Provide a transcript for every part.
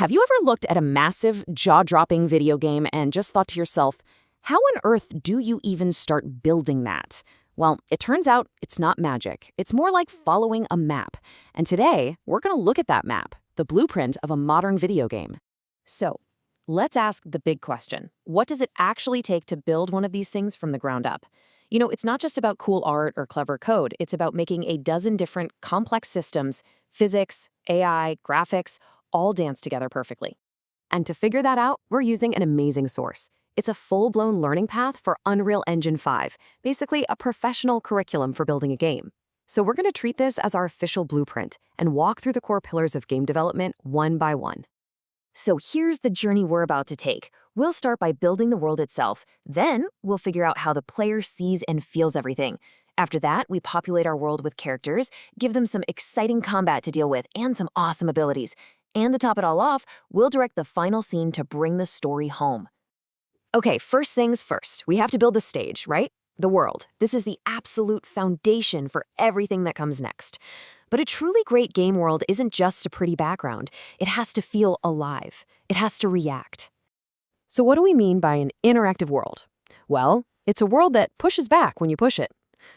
Have you ever looked at a massive, jaw-dropping video game and just thought to yourself, how on earth do you even start building that? Well, it turns out it's not magic. It's more like following a map. And today, we're going to look at that map, the blueprint of a modern video game. So, let's ask the big question. What does it actually take to build one of these things from the ground up? You know, it's not just about cool art or clever code. It's about making a dozen different complex systems, physics, AI, graphics, all dance together perfectly. And to figure that out, we're using an amazing source. It's a full-blown learning path for Unreal Engine 5, basically a professional curriculum for building a game. So we're going to treat this as our official blueprint and walk through the core pillars of game development one by one. So here's the journey we're about to take. We'll start by building the world itself. Then we'll figure out how the player sees and feels everything. After that, we populate our world with characters, give them some exciting combat to deal with, and some awesome abilities. And to top it all off, we'll direct the final scene to bring the story home. Okay, first things first. We have to build the stage, right? The world. This is the absolute foundation for everything that comes next. But a truly great game world isn't just a pretty background. It has to feel alive. It has to react. So what do we mean by an interactive world? Well, it's a world that pushes back when you push it.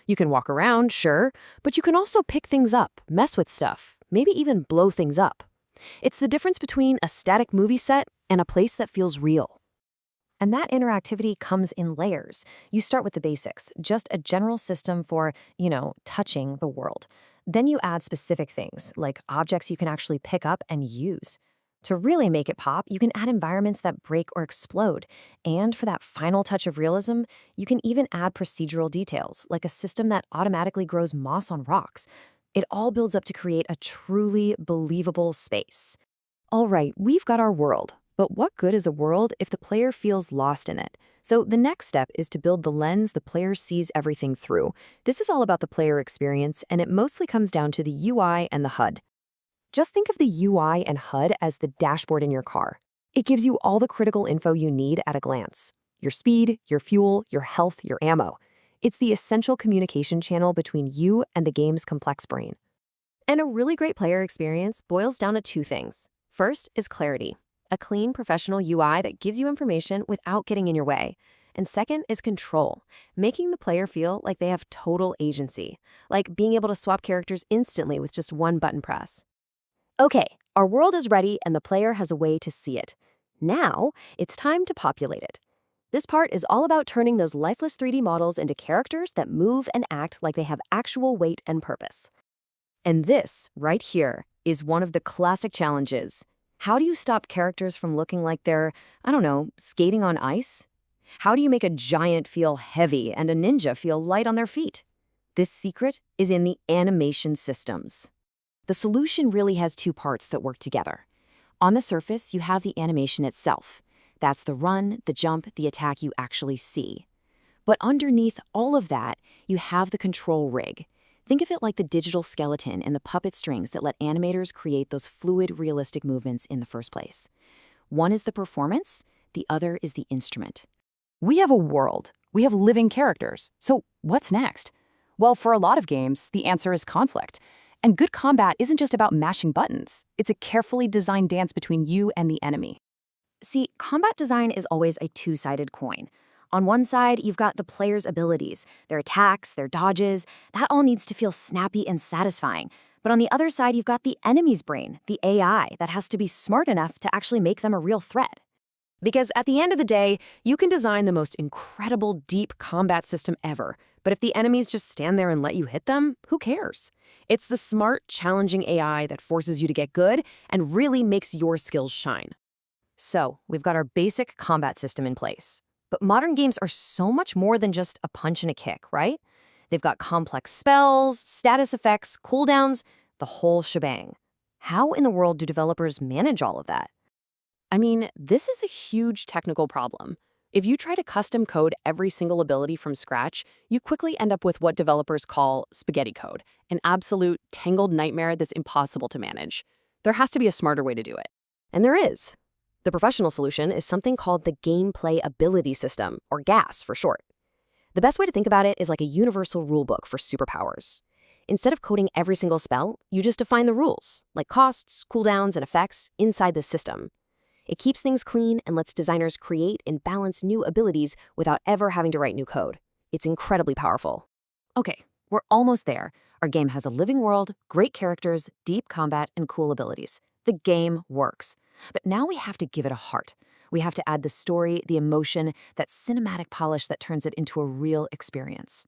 You can walk around, sure, but you can also pick things up, mess with stuff, maybe even blow things up. It's the difference between a static movie set and a place that feels real. And that interactivity comes in layers. You start with the basics, just a general system for, touching the world. Then you add specific things, like objects you can actually pick up and use. To really make it pop, you can add environments that break or explode. And for that final touch of realism, you can even add procedural details, like a system that automatically grows moss on rocks. It all builds up to create a truly believable space. All right, we've got our world. But what good is a world if the player feels lost in it? So the next step is to build the lens the player sees everything through. This is all about the player experience, and it mostly comes down to the UI and the HUD. Just think of the UI and HUD as the dashboard in your car. It gives you all the critical info you need at a glance. Your speed, your fuel, your health, your ammo. It's the essential communication channel between you and the game's complex brain. And a really great player experience boils down to two things. First is clarity. A clean, professional UI that gives you information without getting in your way. And second is control, making the player feel like they have total agency, like being able to swap characters instantly with just one button press. Okay, our world is ready and the player has a way to see it. Now, it's time to populate it. This part is all about turning those lifeless 3D models into characters that move and act like they have actual weight and purpose. And this, right here, is one of the classic challenges. How do you stop characters from looking like they're, skating on ice? How do you make a giant feel heavy and a ninja feel light on their feet? This secret is in the animation systems. The solution really has two parts that work together. On the surface, you have the animation itself. That's the run, the jump, the attack you actually see. But underneath all of that, you have the control rig. Think of it like the digital skeleton and the puppet strings that let animators create those fluid, realistic movements in the first place. One is the performance, the other is the instrument. We have a world. We have living characters. So what's next? Well, for a lot of games, the answer is conflict. And good combat isn't just about mashing buttons. It's a carefully designed dance between you and the enemy. See, combat design is always a two-sided coin. On one side, you've got the player's abilities, their attacks, their dodges. That all needs to feel snappy and satisfying. But on the other side, you've got the enemy's brain, the AI, that has to be smart enough to actually make them a real threat. Because at the end of the day, you can design the most incredible, deep combat system ever. But if the enemies just stand there and let you hit them, who cares? It's the smart, challenging AI that forces you to get good and really makes your skills shine. So, we've got our basic combat system in place. But modern games are so much more than just a punch and a kick, right? They've got complex spells, status effects, cooldowns, the whole shebang. How in the world do developers manage all of that? I mean, this is a huge technical problem. If you try to custom code every single ability from scratch, you quickly end up with what developers call spaghetti code, an absolute tangled nightmare that's impossible to manage. There has to be a smarter way to do it. And there is. The professional solution is something called the Gameplay Ability System, or GAS for short. The best way to think about it is like a universal rulebook for superpowers. Instead of coding every single spell, you just define the rules, like costs, cooldowns, and effects, inside the system. It keeps things clean and lets designers create and balance new abilities without ever having to write new code. It's incredibly powerful. Okay, we're almost there. Our game has a living world, great characters, deep combat, and cool abilities. The game works. But now we have to give it a heart. We have to add the story, the emotion, that cinematic polish that turns it into a real experience.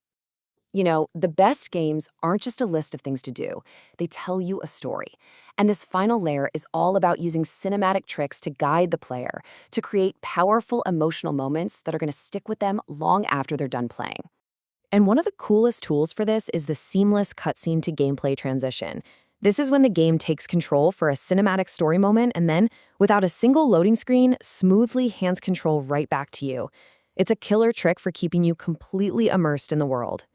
You know, the best games aren't just a list of things to do. They tell you a story. And this final layer is all about using cinematic tricks to guide the player, to create powerful emotional moments that are going to stick with them long after they're done playing. And one of the coolest tools for this is the seamless cutscene to gameplay transition. This is when the game takes control for a cinematic story moment and then, without a single loading screen, smoothly hands control right back to you. It's a killer trick for keeping you completely immersed in the world.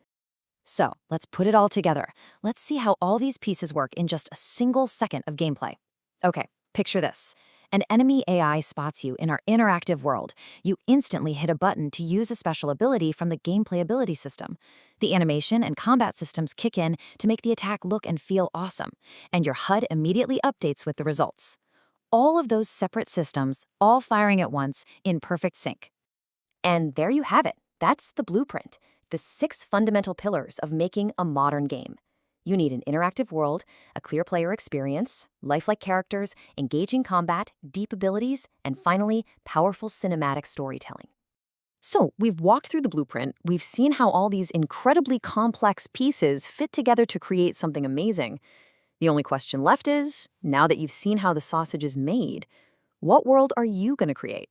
So, let's put it all together. Let's see how all these pieces work in just a single second of gameplay. Okay, picture this. An enemy AI spots you in our interactive world. You instantly hit a button to use a special ability from the gameplay ability system. The animation and combat systems kick in to make the attack look and feel awesome, and your HUD immediately updates with the results. All of those separate systems, all firing at once in perfect sync. And there you have it. That's the blueprint. The 6 fundamental pillars of making a modern game. You need an interactive world, a clear player experience, lifelike characters, engaging combat, deep abilities, and finally, powerful cinematic storytelling. So, we've walked through the blueprint, we've seen how all these incredibly complex pieces fit together to create something amazing. The only question left is, now that you've seen how the sausage is made, what world are you going to create?